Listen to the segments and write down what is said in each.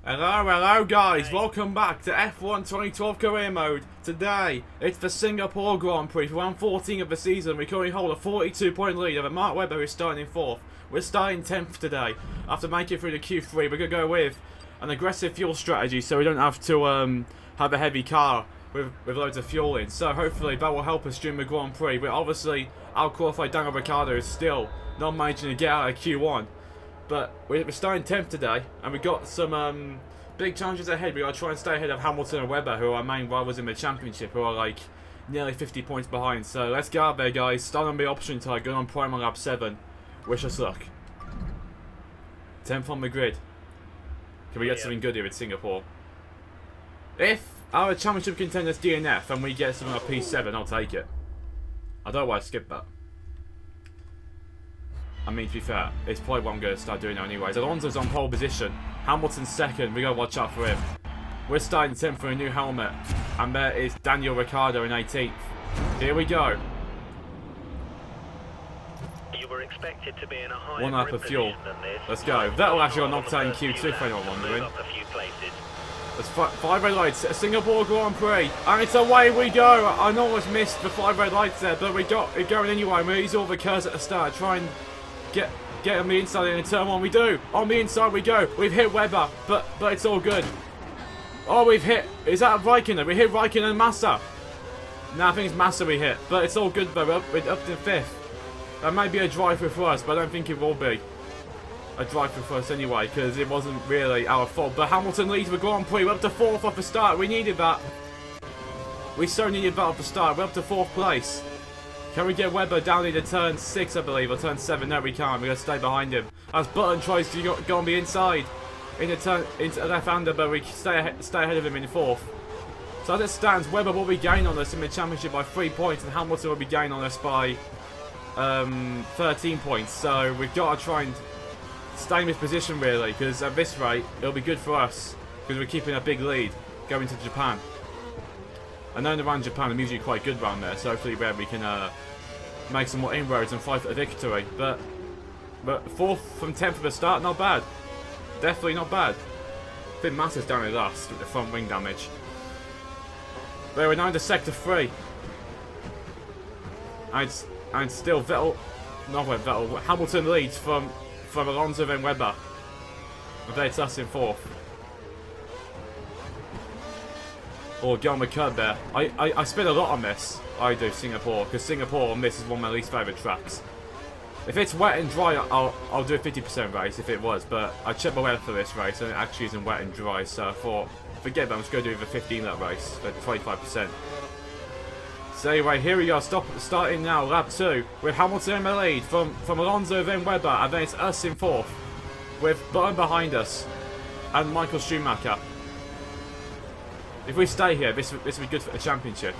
Hello guys, welcome back to F1 2012 Career Mode. Today, it's the Singapore Grand Prix for round 14 of the season. We currently hold a 42-point lead over Mark Webber, who's starting in 4th. We're starting 10th today. After making it through the Q3, we're going to go with an aggressive fuel strategy so we don't have to have a heavy car with loads of fuel in. So hopefully that will help us during the Grand Prix. But obviously, our qualified Daniel Ricciardo is still not managing to get out of Q1. But we're starting 10th today, and we've got some big challenges ahead. We've got to try and stay ahead of Hamilton and Webber, who are our main rivals in the championship, who are like nearly 50 points behind. So let's get out there, guys. Start on the option tire, go on prime on lap 7. Wish us luck. 10th on the grid. Can we get something good here in Singapore? If our championship contenders DNF and we get something like P7, I'll take it. I don't know why I skipped that. I mean, to be fair, it's probably what I'm going to start doing now anyways. Alonso's on pole position. Hamilton's second. We got to watch out for him. We're starting 10th for a new helmet. And there is Daniel Ricciardo in 18th. Here we go. You were expected to be in a higher 1 lap of fuel. Let's go. Vettel actually got knocked out in Q2 for anyone wondering. There's 5 red lights. Singapore Grand Prix. And it's away we go. I almost missed the 5 red lights there, but we got it going anyway. We use all the curves at the start. Try and get on the inside and in turn 1 we do. On the inside we go. We've hit Webber, but it's all good. Oh, we've hit. Is that Raikkonen? We hit Raikkonen and Massa. No, I think it's Massa we hit, but it's all good though. We're up to 5th. That might be a drive-through for us, but I don't think it will be a drive-through for us anyway, because it wasn't really our fault. But Hamilton leads the Grand Prix. We're up to 4th off the start. We needed that. We so needed that off the start. We're up to 4th place. Can we get Webber down into turn 6, I believe, or turn 7? No, we can't. We're going to stay behind him. As Button tries to go on the inside into left-hander, but we stay ahead of him in 4th. So as it stands, Webber will be gaining on us in the championship by 3 points, and Hamilton will be gaining on us by 13 points. So we've got to try and stay in this position, really, because at this rate, it'll be good for us, because we're keeping a big lead going to Japan. I know around Japan, I'm usually quite good around there, so hopefully we can make some more inroads and fight for a victory. But 4th from 10th at the start, not bad. Definitely not bad. I think Massa's down at last with the front wing damage. But we're now into sector 3. And still Vettel, Hamilton leads from Alonso and Webber. And then it's us in 4th. Or get on the curb there. I spend a lot on this. I do, Singapore. Because Singapore on this is one of my least favourite tracks. If it's wet and dry, I'll do a 50% race if it was. But I checked my weather for this race and it actually isn't wet and dry. So I thought, forget that, I'm just going to do the 15 lap race for 25%. So anyway, here we go. Starting now, lap 2. With Hamilton in the lead from Alonso, then Webber. And then it's us in 4th. With Button behind us. And Michael Schumacher. If we stay here, this will be good for the championship.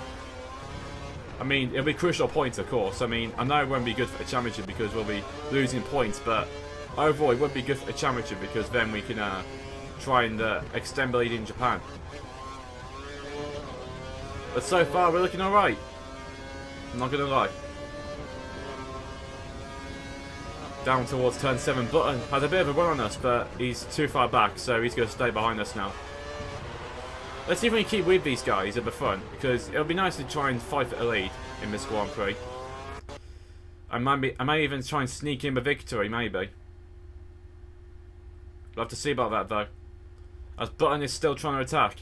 I mean, it'll be crucial points, of course. I mean, I know it won't be good for the championship because we'll be losing points, but overall, it would be good for the championship because then we can try and extend the lead in Japan. But so far, we're looking alright. I'm not gonna lie. Down towards turn 7, Button has a bit of a run on us, but he's too far back, so he's going to stay behind us now. Let's see if we can keep with these guys at the front, because it'll be nice to try and fight for a lead in this Grand Prix. I may even try and sneak in the victory, maybe. We'll have to see about that, though. As Button is still trying to attack.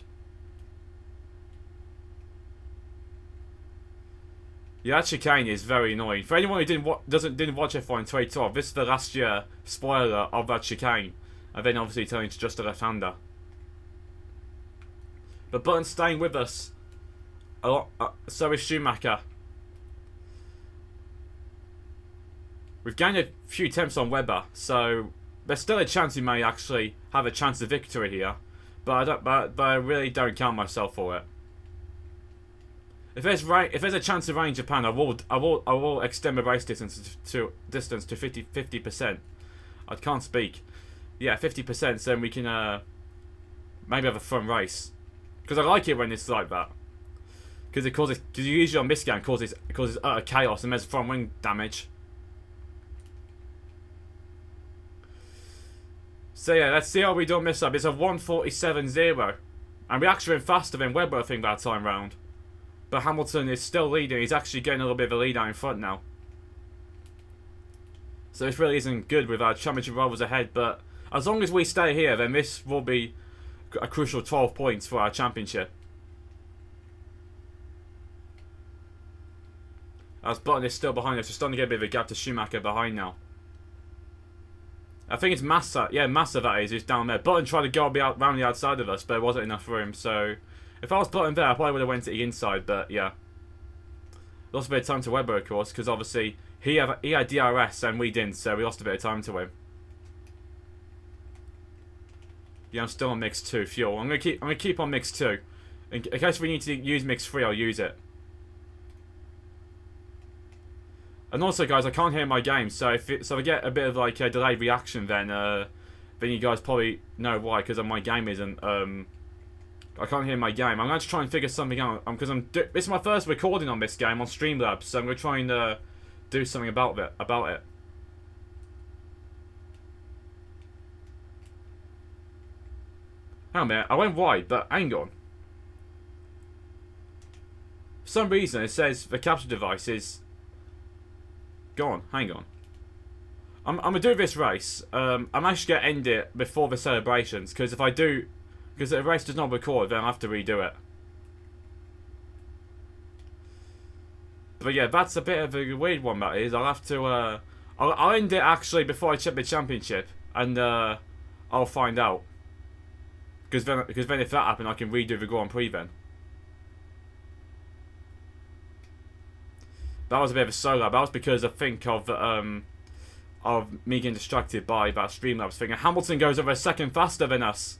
Yeah, that chicane is very annoying. For anyone who didn't watch F1 2012, this is the last year spoiler of that chicane. And then obviously turning to just a left-hander. But Button's staying with us. A lot, so is Schumacher. We've gained a few attempts on Webber, so there's still a chance we may actually have a chance of victory here. But I really don't count myself for it. If there's a chance of rain in Japan, I will extend the race distance to 50%. I can't speak. Yeah, 50%, so then we can maybe have a fun race. Because I like it when it's like that. Because usually on this game causes utter chaos and there's front wing damage. So yeah, let's see how we don't miss up. It's a 1:47.0. And we actually went faster than Webber, I think, that time round. But Hamilton is still leading. He's actually getting a little bit of a lead out in front now. So this really isn't good with our championship rivals ahead. But as long as we stay here, then this will be a crucial 12 points for our championship. As Button is still behind us, we're starting to get a bit of a gap to Schumacher behind now. I think it's Massa, yeah, Massa that is, who's down there. Button tried to go around the outside of us, but there wasn't enough room, so... If I was Button there, I probably would have went to the inside, but yeah. Lost a bit of time to Webber, of course, because obviously he had DRS and we didn't, so we lost a bit of time to him. Yeah, I'm still on mix 2 fuel. I'm gonna keep on mix 2. In case we need to use mix 3, I'll use it. And also, guys, I can't hear my game, so if I get a bit of like a delayed reaction, then you guys probably know why, because my game isn't. I can't hear my game. I'm going to try and figure something out, because this is my first recording on this game on Streamlabs, so I'm going to try and do something about it. Hang on a minute, I went wide, but hang on. For some reason, it says the capture device is. Go on, hang on. I'm gonna do this race. I'm actually gonna end it before the celebrations, because if I do, because the race does not record, then I have to redo it. But yeah, that's a bit of a weird one. That is. I'll have to. I'll end it actually before I check the championship, and I'll find out. Because then if that happens, I can redo the Grand Prix then. That was a bit of a solo. That was because I think of me getting distracted by that Streamlabs thing. And Hamilton goes over a second faster than us.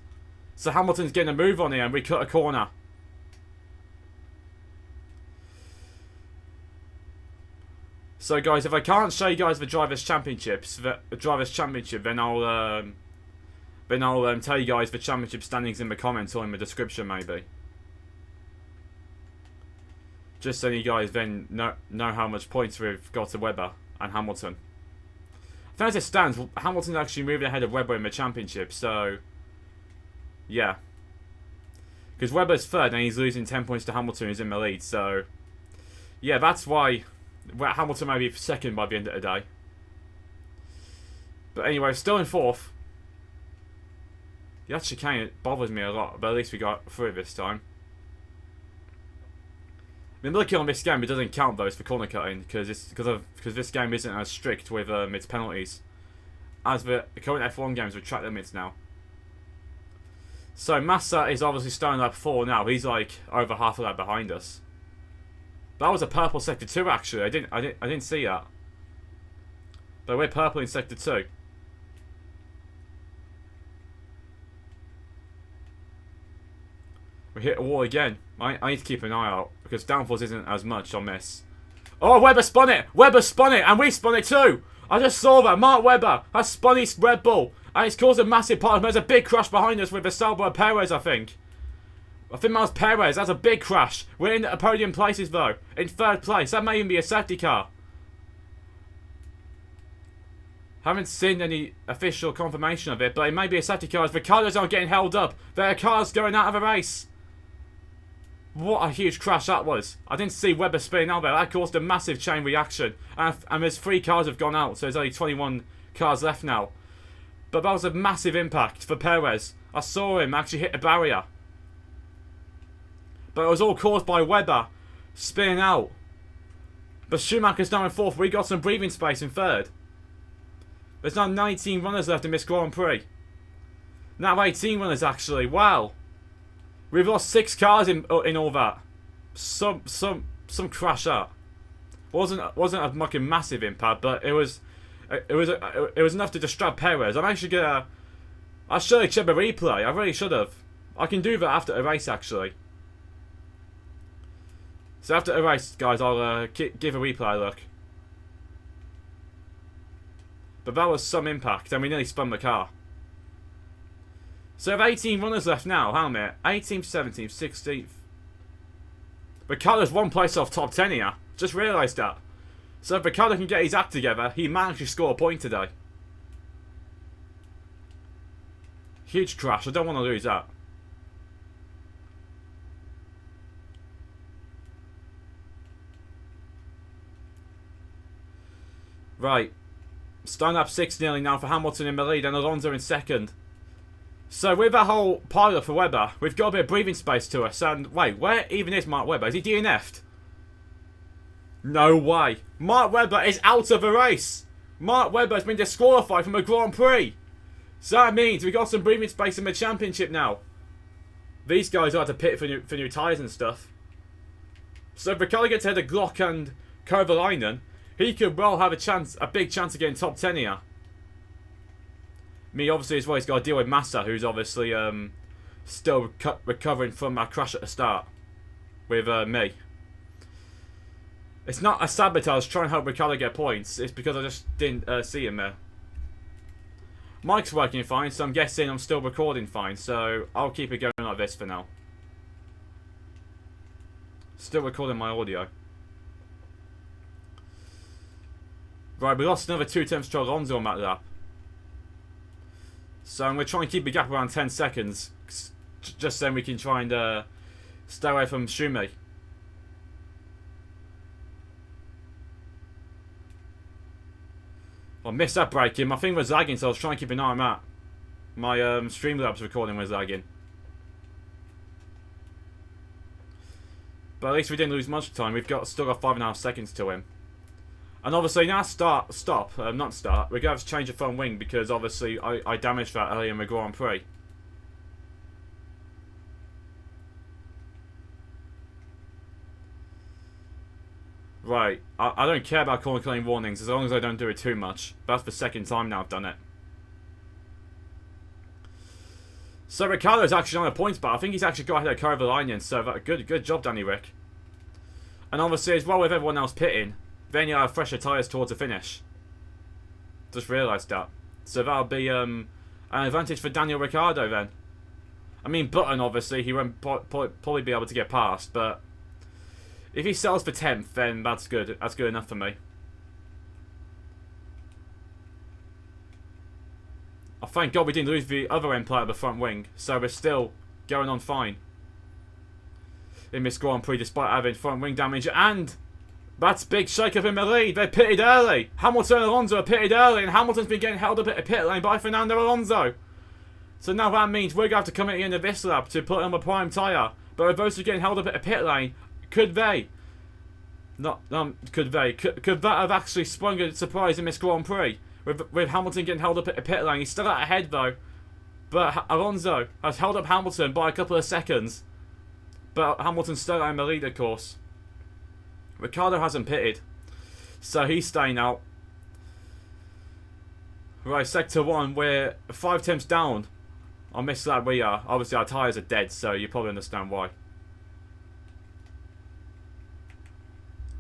So Hamilton's getting a move on here and we cut a corner. So guys, if I can't show you guys the Drivers' Championship, then I'll tell you guys the championship standings in the comments or in the description maybe. Just so you guys then know how much points we've got to Webber and Hamilton. I think as it stands, Hamilton's actually moving ahead of Webber in the championship, so... Yeah. Because Webber's third and he's losing 10 points to Hamilton who's in the lead, so... Yeah, that's why Hamilton may be second by the end of the day. But anyway, still in fourth. That chicane bothers me a lot, but at least we got through it this time. I mean, looking on this game, it doesn't count those for corner cutting because this game isn't as strict with its penalties as the current F1 games with track limits now. So Massa is obviously starting lap 4 now. He's like over half a lap behind us. That was a purple sector 2 actually. I didn't see that. But we're purple in sector 2. We hit a wall again. I need to keep an eye out because downforce isn't as much on this. Oh, Webber spun it! Webber spun it, and we spun it too! I just saw that. Mark Webber has spun his Red Bull, and it's caused a massive part. There's a big crash behind us with the Salvo Perez, I think. I think that was Perez. That's a big crash. We're in the podium places though. In third place. That may even be a safety car. Haven't seen any official confirmation of it, but it may be a safety car as the cars aren't getting held up. There are cars going out of the race. What a huge crash that was. I didn't see Webber spinning out there. That caused a massive chain reaction. And there's 3 cars have gone out, so there's only 21 cars left now. But that was a massive impact for Perez. I saw him actually hit a barrier. But it was all caused by Webber spinning out. But Schumacher's now in 4th. We got some breathing space in 3rd. There's now 19 runners left in this Grand Prix. Now 18 runners actually. Wow. We've lost 6 cars in all that. Some crash out. Wasn't a fucking massive impact, but it was enough to distract Perez. I'm actually gonna. I should have checked the replay. I really should have. I can do that after a race actually. So after a race, guys, I'll give a replay a look. But that was some impact, and we nearly spun the car. So we have 18 runners left now. How many? 18th, 17th, 16th. Ricciardo's 1 place off top 10 here. Just realised that. So if Ricciardo can get his act together, he might actually score a point today. Huge crash. I don't want to lose that. Right. Starting up 6 nearly now for Hamilton in the lead and Alonso in second. So with that whole pilot for Webber, we've got a bit of breathing space to us. And wait, where even is Mark Webber? Is he DNF'd? No way. Mark Webber is out of the race. Mark Webber has been disqualified from a Grand Prix. So that means we've got some breathing space in the championship now. These guys are to pit for new tyres and stuff. So if Ricciardo gets ahead of Glock and Kovalainen, he could well have a big chance of getting top 10 here. Me, obviously, as well, he's got to deal with Massa, who's obviously still recovering from that crash at the start with me. It's not a sabotage trying to help Ricciardo get points. It's because I just didn't see him there. Mic's working fine, so I'm guessing I'm still recording fine. So I'll keep it going like this for now. Still recording my audio. Right, we lost another 2/10 to Alonso on that lap. So I'm going to try and keep the gap around 10 seconds. Just then we can try and stay away from Schumi. I missed that braking. My thing was lagging, so I was trying to keep an eye on that. My Streamlabs recording was lagging. But at least we didn't lose much time. We've still got 5.5 seconds to him. And obviously now not start. We're going to have to change the front wing because obviously I damaged that earlier in the Grand Prix. Right, I don't care about calling clean warnings as long as I don't do it too much. That's the second time now I've done it. So Ricciardo's actually on a points bar. I think he's actually got ahead of Kovalainen, so good job, Danny Rick. And obviously as well with everyone else pitting, then you have fresher tyres towards the finish. Just realised that. So that'll be an advantage for Daniel Ricciardo then. I mean Button obviously, he won't probably be able to get past, but if he sells for 10th, then that's good. That's good enough for me. Oh, thank God we didn't lose the other end player of the front wing, so we're still going on fine in this Grand Prix despite having front wing damage. And that's big shake-up in the lead. They pitted early. Hamilton and Alonso are pitted early, and Hamilton's been getting held up at the pit lane by Fernando Alonso. So now that means we're going to have to come at the end of this lap to put on a prime tyre. But we're both getting held up at the pit lane. Could they? Could that have actually sprung a surprise in this Grand Prix? With Hamilton getting held up at the pit lane. He's still out ahead though. But Alonso has held up Hamilton by a couple of seconds. But Hamilton's still out in the lead, of course. Ricciardo hasn't pitted. So he's staying out. Right, sector 1, we're 5 temps down. On this lap we are. Obviously our tyres are dead, so you probably understand why.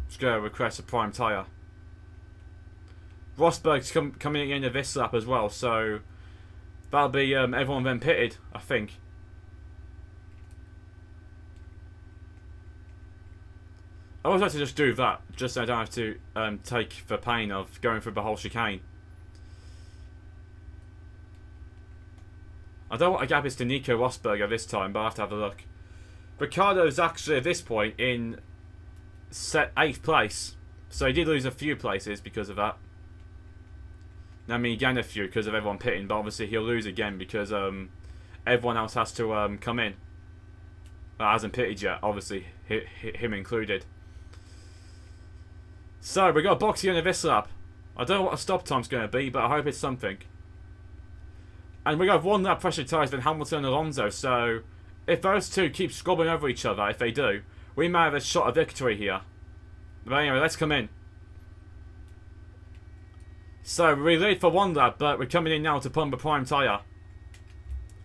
Just going to request a prime tyre. Rosberg's coming at the end of this lap as well, so that'll be everyone then pitted, I think. I always like to just do that, just so I don't have to take the pain of going through the whole chicane. I don't want a gap is to Nico Rosberg this time, but I have to have a look. Ricciardo's actually at this point in 8th place, so he did lose a few places because of that. I mean, he gained a few because of everyone pitting, but obviously he'll lose again because everyone else has to come in. That hasn't pitted yet, obviously, him included. So, we've got a boxing in this lap. I don't know what the stop time's going to be, but I hope it's something. And we got 1 lap pressure tyres than Hamilton and Alonso, so if those two keep squabbling over each other, if they do, we may have a shot of victory here. But anyway, let's come in. So, we lead for 1 lap, but we're coming in now to pump a prime tyre.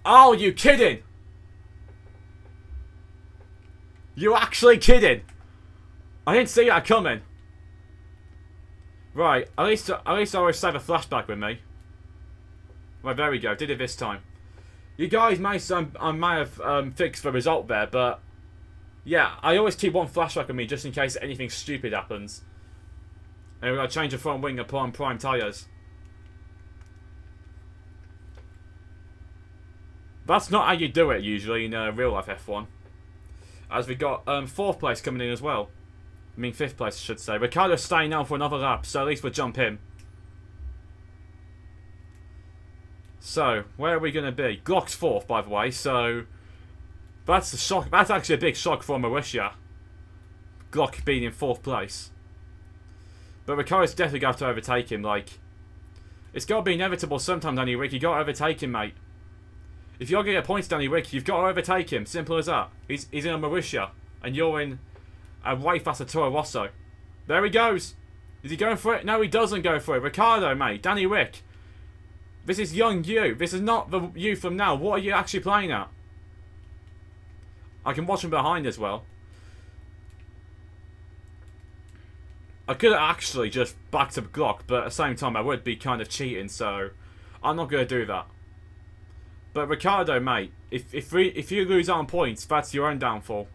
Oh, you kidding? You actually kidding? I didn't see that coming. Right, at least I always save a flashback with me. Right, there we go. Did it this time. You guys may say I may have fixed the result there, but yeah, I always keep 1 flashback with me just in case anything stupid happens. And we're going to change the front wing upon prime tyres. That's not how you do it usually in real life F1. As we got 4th place coming in as well. I mean 5th place I should say. Ricciardo's staying now for another lap, so at least we'll jump him. So, where are we going to be? Glock's 4th, by the way, so that's a shock. That's actually a big shock for Marussia. Glock being in 4th place. But Ricciardo's definitely going to have to overtake him, like, it's got to be inevitable sometime, Danny Rick. You got to overtake him, mate. If you're going to get points, Danny Rick, you've got to overtake him. Simple as that. He's in a Marussia, and you're in a way faster Toro Rosso. There he goes. Is he going for it? No, he doesn't go for it. Ricciardo, mate. Danny Rick. This is young you. This is not the you from now. What are you actually playing at? I can watch from behind as well. I could actually just backed up Glock, but at the same time I would be kind of cheating, so I'm not going to do that. But Ricciardo, mate, if you lose on points, that's your own downfall.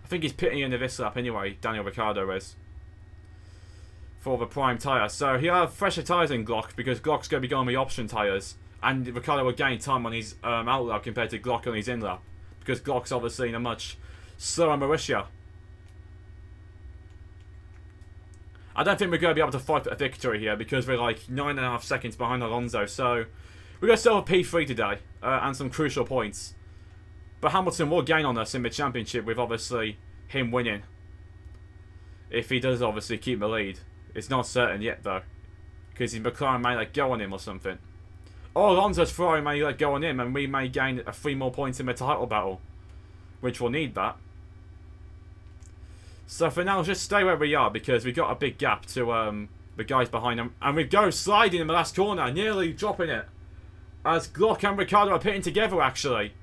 I think he's pitting into this lap anyway, Daniel Ricciardo is. For the prime tyre. So he'll have fresher tyres in Glock, because Glock's going to be going with option tyres. And Ricciardo will gain time on his out lap compared to Glock on his in lap. Because Glock's obviously in a much slower Marussia. I don't think we're going to be able to fight for a victory here because we're like 9.5 seconds behind Alonso. So we're going to still have P3 today and some crucial points. But Hamilton will gain on us in the championship with obviously him winning. If he does obviously keep the lead. It's not certain yet though. Because his McLaren may let go on him or something. Or Alonso's Ferrari may let go on him and we may gain 3 more points in the title battle. Which will need that. So for now, just stay where we are because we've got a big gap to the guys behind them. And we go sliding in the last corner, nearly dropping it. As Glock and Ricciardo are pitting together, actually.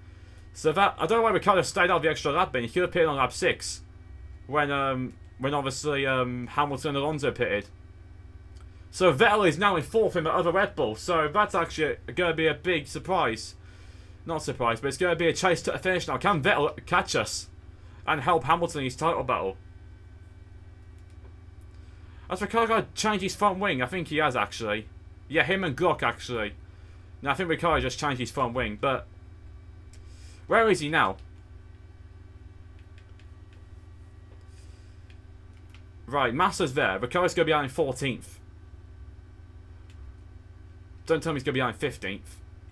So that, I don't know why Ricciardo stayed out of the extra lap bin. He could have pitted on lap 6. When obviously Hamilton and Alonso pitted. So Vettel is now in 4th in the other Red Bull. So that's actually going to be a big surprise. Not surprise, but it's going to be a chase to the finish now. Can Vettel catch us? And help Hamilton in his title battle? Has Ricciardo changed his front wing? I think he has actually. Yeah, him and Glock actually. No, I think Ricciardo just changed his front wing, but where is he now? Right, Massa's there. Ricciardo's going to be out in 14th. Don't tell me he's going to be out in 15th.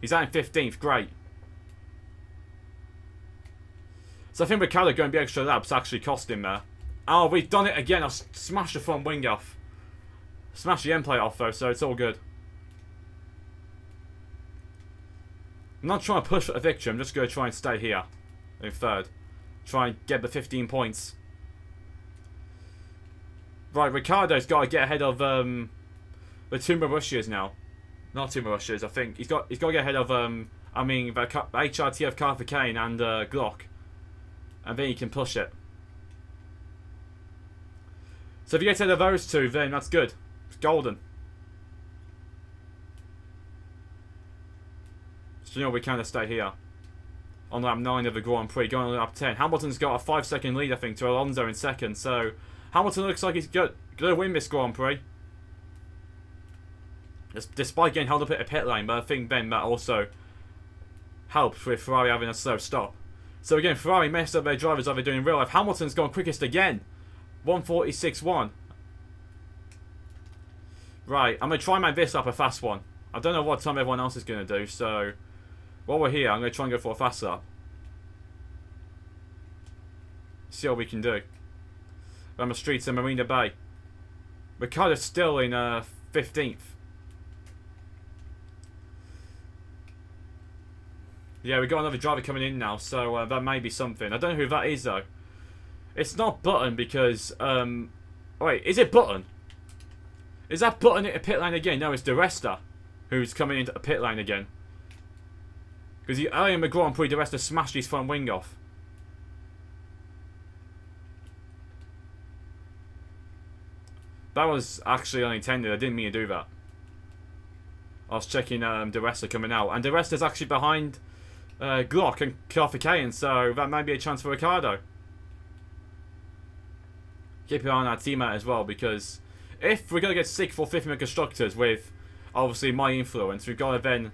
He's out in 15th, great. So I think Ricciardo going to be extra laps actually cost him there. Oh, we've done it again. I've smashed the front wing off. Smashed the end plate off though, so it's all good. I'm not trying to push for a victory. I'm just going to try and stay here in 3rd. Try and get the 15 points. Right, Ricciardo's got to get ahead of the 2 Marussias now. Not 2 Marussias, I think. He's got to get ahead of the HRT Car for Kane and Glock. And then he can push it. So if you get ahead of those 2, then that's good. It's golden. So you know we kind of stay here. On lap 9 of the Grand Prix, going on lap 10. Hamilton's got a 5-second lead, I think, to Alonso in 2nd. So Hamilton looks like he's going to win this Grand Prix. Despite getting held up at a pit lane, but I think then that also helps with Ferrari having a slow stop. So again, Ferrari messed up their drivers like they do in real life. Hamilton's gone quickest again. 1:46.1. Right, I'm going to try and make this up a fast one. I don't know what time everyone else is going to do, so while we're here, I'm going to try and go for a fast lap. See what we can do. Around the streets of Marina Bay. Ricciardo's still in 15th. Yeah, we've got another driver coming in now, so that may be something. I don't know who that is, though. It's not Button because... wait, is it Button? Is that Button at a pit lane again? No, it's De Resta who's coming into a pit lane again. Because earlier in the Grand Prix, De Resta smashed his front wing off. That was actually unintended. I didn't mean to do that. I was checking De Resta coming out. And De Resta's actually behind Glock and Karthikeyan, so that might be a chance for Ricciardo. Keep your eye on our teammate as well, because if we're going to get 6th or 5th in the Constructors with, obviously, my influence, we've got to then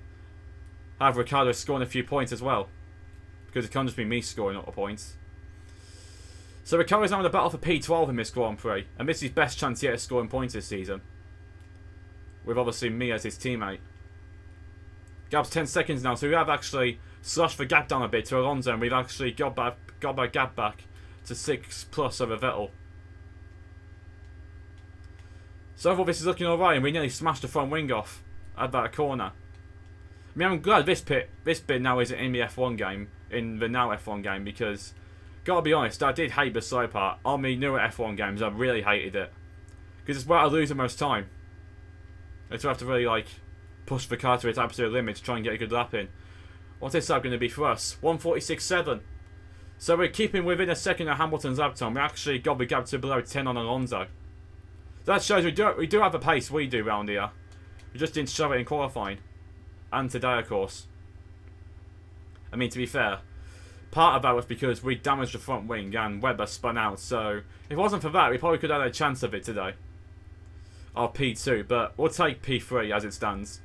have Ricciardo scoring a few points as well. Because it can't just be me scoring up the points. So Ricciardo's now in the battle for P12 in this Grand Prix. And this is his best chance yet of scoring points this season. With obviously me as his teammate. Gap's 10 seconds now, so we have actually slashed the gap down a bit to Alonso, and we've actually got our gap back to 6+ over Vettel. So overall this is looking alright, and we nearly smashed the front wing off at that corner. I mean, I'm glad this bit now isn't in the F1 game, in the now F1 game, because, gotta be honest, I did hate the side part. On the newer F1 games, I really hated it. Because it's where I lose the most time. It's where I have to really, like, push the car to its absolute limit to try and get a good lap in. What's this lap going to be for us? 1:46.7. So we're keeping within a second of Hamilton's lap time. We actually got the gap to below 10 on Alonso. That shows we do have a pace, we do round here. We just didn't show it in qualifying. And today, of course. I mean, to be fair, part of that was because we damaged the front wing and Webber spun out. So if it wasn't for that, we probably could have had a chance of it today. Or P2, but we'll take P3 as it stands.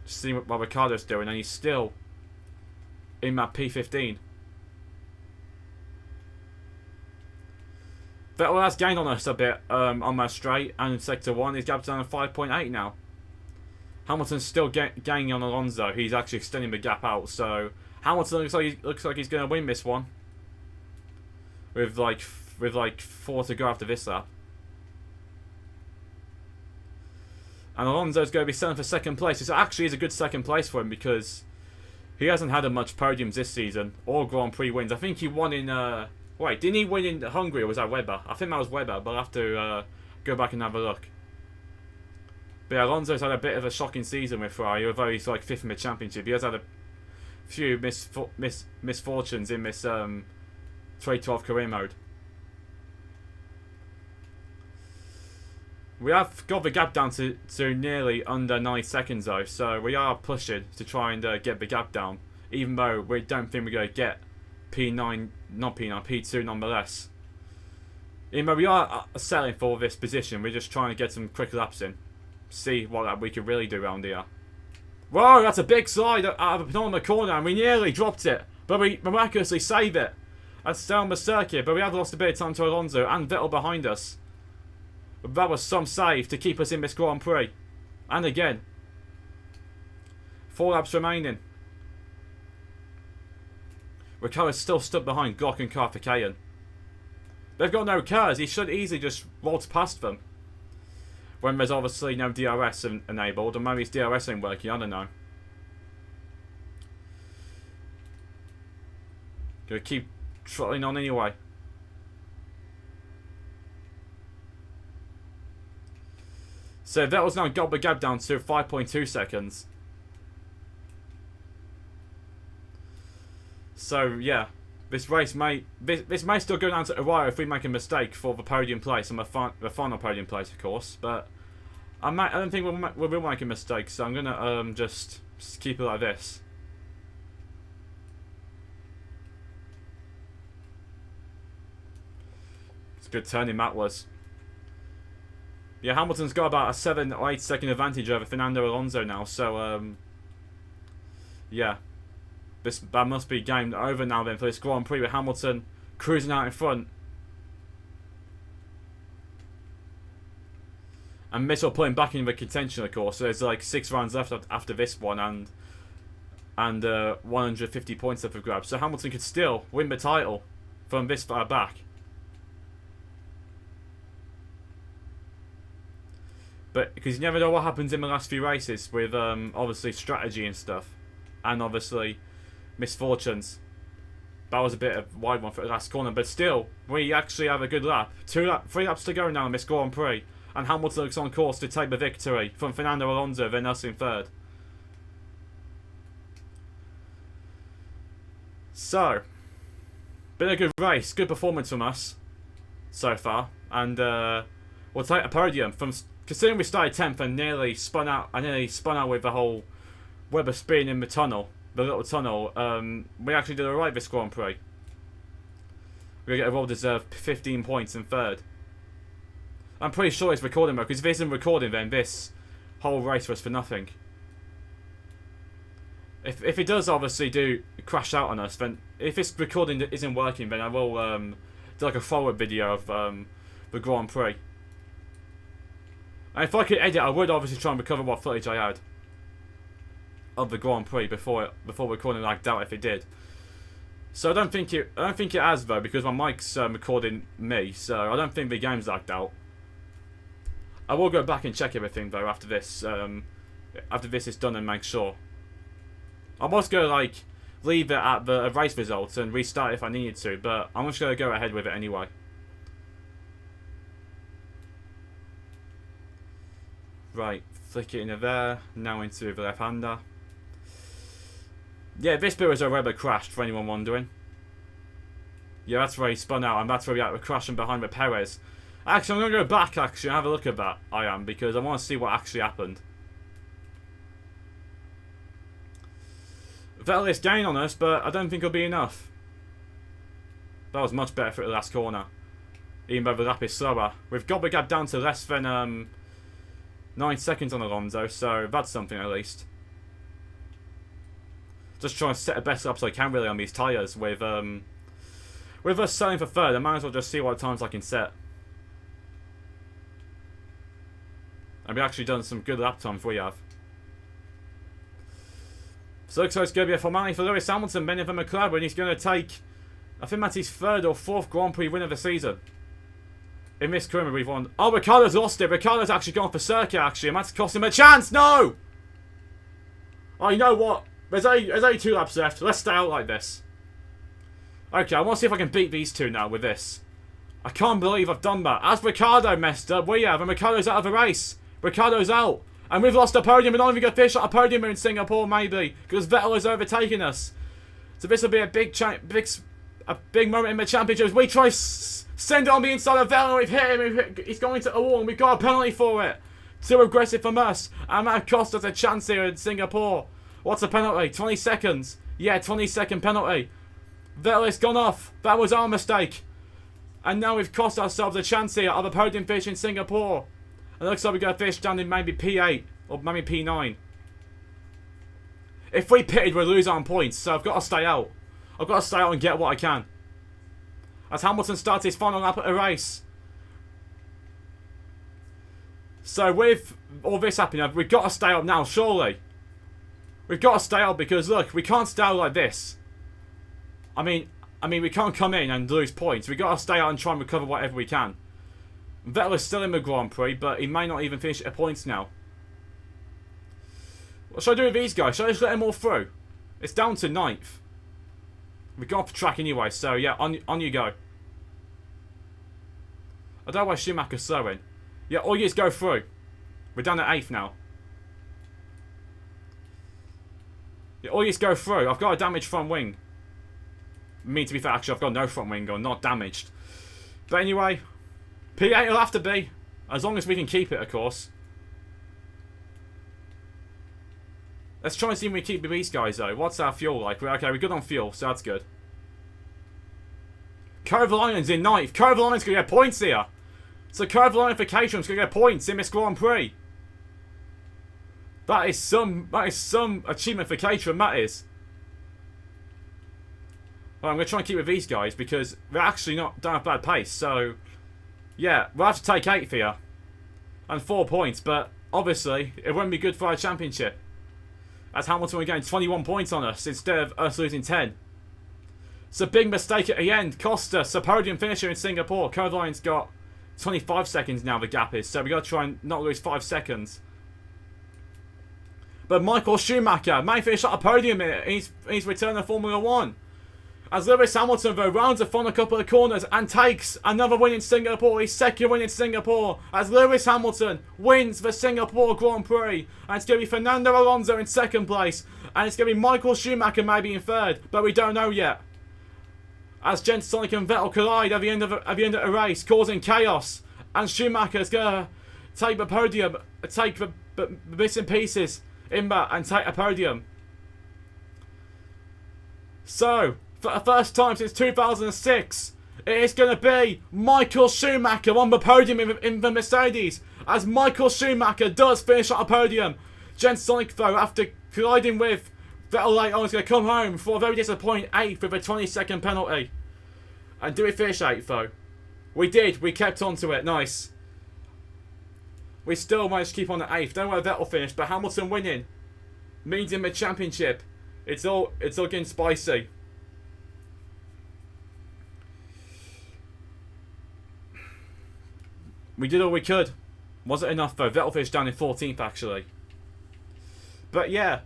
Just seeing what Ricciardo's doing, and he's still in that P15. Vettel has gained on us a bit on that straight, and in Sector 1, his gap's down to 5.8 now. Hamilton's still gaining on Alonso. He's actually extending the gap out, so Hamilton looks like he's going to win this one. With like 4 to go after this lap. And Alonso's going to be selling for second place. This actually is a good second place for him because he hasn't had much podiums this season or Grand Prix wins. I think he won in... wait, didn't he win in Hungary or was that Webber? I think that was Webber, but I'll have to go back and have a look. But yeah, Alonso's had a bit of a shocking season with Ferrari, although he's like 5th in the championship. He has had a few misfortunes in this 2012 career mode. We have got the gap down to nearly under 9 seconds though, so we are pushing to try and get the gap down, even though we don't think we're going to get P2 nonetheless. Even though we are settling for this position, we're just trying to get some quick laps in, see what we can really do around here. Whoa, that's a big slide out of a penultimate corner, and we nearly dropped it, but we miraculously saved it. That's down the circuit, but we have lost a bit of time to Alonso and Vettel behind us. That was some save to keep us in this Grand Prix. And again. 4 laps remaining. Ricciardo's still stood behind Glock and Karthikeyan. They've got no cars. He should easily just waltz past them. When there's obviously no DRS enabled. Or maybe his DRS ain't working. I don't know. Gonna keep trotting on anyway. So Vettel's now got the gap down to 5.2 seconds. So yeah, this race may still go down to a wire if we make a mistake for the podium place and the final podium place, of course. But I don't think we will make a mistake, so I'm gonna just keep it like this. It's a good turning that was. Yeah, Hamilton's got about a 7 or 8 second advantage over Fernando Alonso now, so yeah. That must be game over now then for this Grand Prix with Hamilton cruising out in front. And Mitchell pulling back in the contention, of course, so there's like 6 rounds left after this one and 150 points left for grabs. So Hamilton could still win the title from this far back. But because you never know what happens in the last few races with obviously strategy and stuff, and obviously misfortunes. That was a bit of a wide one for the last corner, but still we actually have a good lap. 3 laps to go now in this Grand Prix, and Hamilton looks on course to take the victory from Fernando Alonso, then us in 3rd. So, been a good race, good performance from us so far, and we'll take a podium from. Considering we started 10th and nearly spun out with the whole Webber spin in the tunnel, the little tunnel, we actually did alright this Grand Prix. We're going to get a well-deserved 15 points in 3rd. I'm pretty sure it's recording mode, because if it isn't recording then this whole race was for nothing. If it does obviously do crash out on us, then if this recording isn't working, then I will do like a forward video of the Grand Prix. And if I could edit, I would obviously try and recover what footage I had of the Grand Prix before recording lagged out if it did. So I don't think it has though, because my mic's recording me, so I don't think the game's lagged out. I will go back and check everything though after this is done and make sure. I was gonna like leave it at the race results and restart if I needed to, but I'm just gonna go ahead with it anyway. Right, flick it into there, now into the left-hander. Yeah, this bit was a rubber crashed, for anyone wondering. Yeah, that's where he spun out, and that's where we had the crashing behind with Perez. Actually, I'm going to go back, actually, and have a look at that, I am, because I want to see what actually happened. Vettel is gain on us, but I don't think it'll be enough. That was much better for the last corner. Even though the lap is slower. We've got the gap down to less than 9 seconds on Alonso, so that's something at least. Just trying to set the best up so I can really on these tyres. With us selling for third, I might as well just see what times I can set. And we've actually done some good lap times we have. So it looks like it's going to be a formality for Lewis Hamilton, winning for McLaren. He's going to take, I think that's his 3rd or 4th Grand Prix win of the season. In this career we've won. Oh, Ricciardo's lost it. Ricciardo's actually gone for circuit, actually, and that's cost him a chance. No! Oh, you know what? There's only 2 laps left. Let's stay out like this. Okay, I want to see if I can beat these two now with this. I can't believe I've done that. As Ricciardo messed up, we have, and Ricciardo's out of the race. Ricciardo's out. And we've lost a podium. We're not even going to finish at a podium in Singapore, maybe, because Vettel has overtaken us. So this will be a big moment in the championship. We try send it on the inside of Vettel. We've hit him. He's going to a wall, and we've got a penalty for it. Too aggressive from us. And that cost us a chance here in Singapore. What's the penalty? 20 seconds. Yeah, 20-second penalty. Vettel has gone off. That was our mistake. And now we've cost ourselves a chance here of a podium finish in Singapore. And it looks like we're going to finish down in maybe P8 or maybe P9. If we pitted, we'd lose on points. So I've got to stay out. I've got to stay out and get what I can. As Hamilton starts his final lap at the race. So with all this happening, we've got to stay out now, surely. We've got to stay out because, look, we can't stay out like this. I mean, we can't come in and lose points. We've got to stay out and try and recover whatever we can. Vettel is still in the Grand Prix, but he may not even finish at points now. What should I do with these guys? Should I just let them all through? It's down to 9th. We've gone off the track anyway, so yeah, on you go. I don't know why Schumacher's slowing. Yeah, all you just go through. We're down at 8th now. Yeah, all you just go through. I've got a damaged front wing. Me, to be fair, actually, I've got no front wing or not damaged. But anyway, P8 will have to be. As long as we can keep it, of course. Let's try and see if we keep these guys, though. What's our fuel like? Okay, we're good on fuel, so that's good. Kovalainen's in 9th. Kovalainen's going to get points here. So Kovalainen for Caterham's going to get points in this Grand Prix. That is some achievement for Caterham, that is. Well, I'm going to try and keep with these guys because they're actually don't have bad pace. So, yeah, we'll have to take 8th here. And 4 points, but obviously, it won't be good for our championship. As Hamilton will gain 21 points on us instead of us losing 10. It's a big mistake at the end. Cost us a podium finisher in Singapore. Kovalainen's got 25 seconds now, the gap is. So we've got to try and not lose 5 seconds. But Michael Schumacher may finish at a podium here. He's returned to Formula 1. As Lewis Hamilton, though, rounds the final couple of corners and takes another win in Singapore. His 2nd win in Singapore. As Lewis Hamilton wins the Singapore Grand Prix. And it's going to be Fernando Alonso in 2nd place. And it's going to be Michael Schumacher maybe in 3rd. But we don't know yet. As Gensonic and Vettel collide at the end of the race, causing chaos. And Schumacher's going to take the podium, take the bits and pieces in that and take a podium. So, for the first time since 2006, it is going to be Michael Schumacher on the podium in the Mercedes. as Michael Schumacher does finish on a podium. Jens Sonic, though, after colliding with Vettel later on, is going to come home for a very disappointing 8th with a 20-second penalty. And do we finish 8th, though? We did. We kept on to it. Nice. We still managed to keep on at 8th. Don't know where Vettel finished, but Hamilton winning means in the championship. It's all getting spicy. We did all we could. Wasn't enough though. Vettel finished down in 14th actually. But yeah.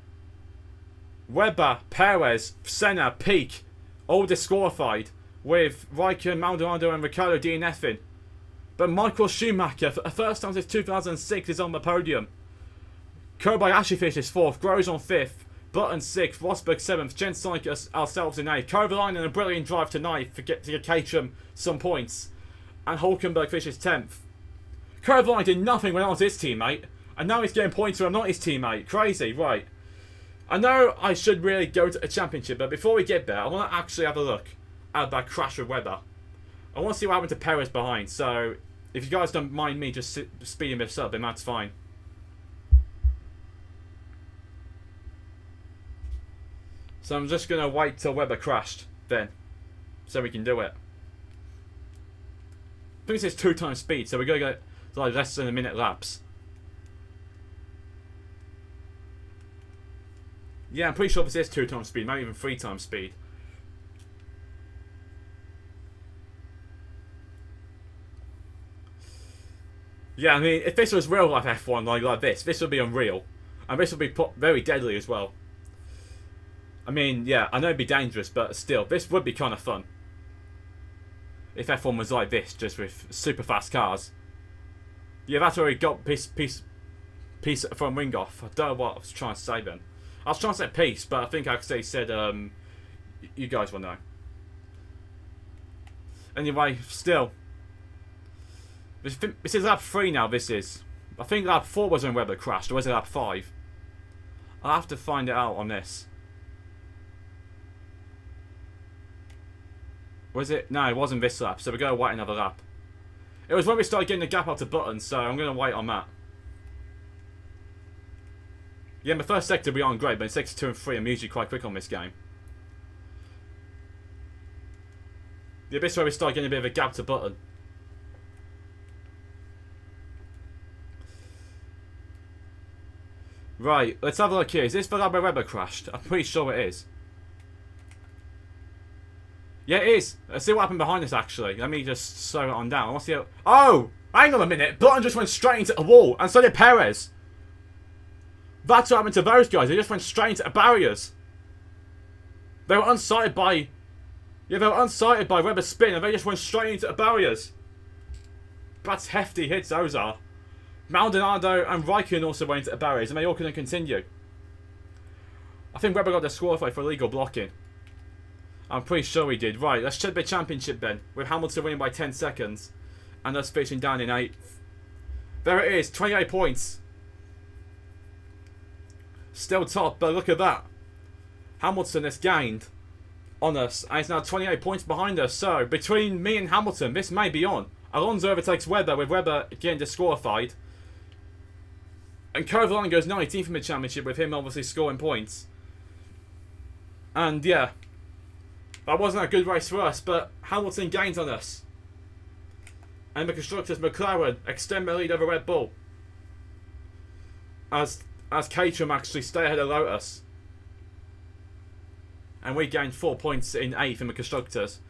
Webber, Perez, Senna, Peak, all disqualified, with Raikkonen, Maldonado and Ricciardo DNFing. But Michael Schumacher, for the first time since 2006, is on the podium. Kobayashi finishes 4th, Grosjean 5th, Button 6th, Rosberg 7th, Jens Sonic ourselves in 8th, Kovalainen a brilliant drive to 9th to get Caterham some points, and Hulkenberg finishes 10th. Kovalainen did nothing when I was his teammate, and now he's getting points when I'm not his teammate. Crazy, right. I know I should really go to a championship, but before we get there, I want to actually have a look at that crash with Webber. I want to see what happened to Perez behind, so if you guys don't mind me just speeding this up, then that's fine. So I'm just going to wait till Webber crashed, then, so we can do it. I think it says 2 times speed, so we're going to get like less than a minute laps. Yeah, I'm pretty sure this is 2 times speed, maybe even 3 times speed. Yeah, I mean, if this was real life F1 like this would be unreal. And this would be very deadly as well. I mean, yeah, I know it'd be dangerous, but still, this would be kind of fun. If F1 was like this, just with super fast cars. Yeah, that's where we got piece from Ringoff. I don't know what I was trying to say then. I was trying to say peace, but I think I actually said, you guys will know. Anyway, still. This is lap 3 now, this is. I think lap 4 was when Webber crashed, or was it lap 5? I'll have to find it out on this. Was it? No, it wasn't this lap, so we're going to wait another lap. It was when we started getting the gap out to Button, so I'm going to wait on that. Yeah, in the first sector we aren't great, but in sector 2 and 3 I'm usually quite quick on this game. Yeah, this is where we start getting a bit of a gap to Button. Right, let's have a look here. Is this the lap where Webber crashed? I'm pretty sure it is. Yeah, it is. Let's see what happened behind us, actually. Let me just slow it on down. I want to see how... Oh! Hang on a minute. Button just went straight into a wall, and so did Perez. That's what happened to those guys. They just went straight into the barriers. They were unsighted by... Yeah, they were unsighted by Webber's spin, and they just went straight into the barriers. That's hefty hits, those are. Maldonado and Raikkonen also went into the barriers, and they all couldn't continue. I think Webber got disqualified for illegal blocking. I'm pretty sure he did. Right, let's check the championship then, with Hamilton winning by 10 seconds, and us finishing down in 8th. There it is, 28 points. Still top, but look at that. Hamilton has gained on us, and is now 28 points behind us. So, between me and Hamilton, this may be on. Alonso overtakes Webber, with Webber getting disqualified. And Kovalainen goes 19th in the championship, with him obviously scoring points. And yeah, that wasn't a good race for us, but Hamilton gains on us. And the constructors, McLaren, extend their lead over Red Bull. As Caterham actually stay ahead of Lotus. And we gained 4 points in 8th in the constructors.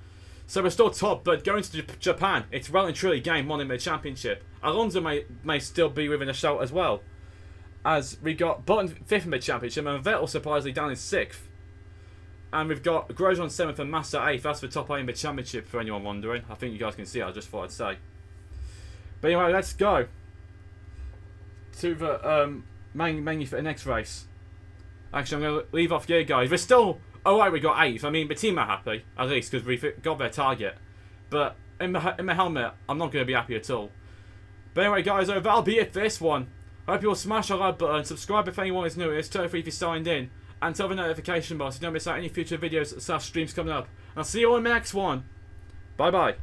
So we're still top, but going to Japan, it's well and truly game 1 in the championship. Alonso may still be within a shout as well. As we got Button 5th in the championship, and Vettel surprisingly down in 6th. And we've got Grosjean 7th and Massa 8th. That's the top 8 in the championship, for anyone wondering. I think you guys can see it, I just thought I'd say. But anyway, let's go to the mainly for the next race. Actually, I'm going to leave off here, guys. We're still... Oh, right, we got 8th. I mean, the team are happy, at least, because we got their target. But in the helmet, I'm not going to be happy at all. But anyway, guys, that'll be it for this one. I hope you all smash the like button, subscribe if anyone is new, it's totally free if you signed in, and turn the notification bell so you don't miss out any future videos / streams coming up. And I'll see you all in the next one. Bye-bye.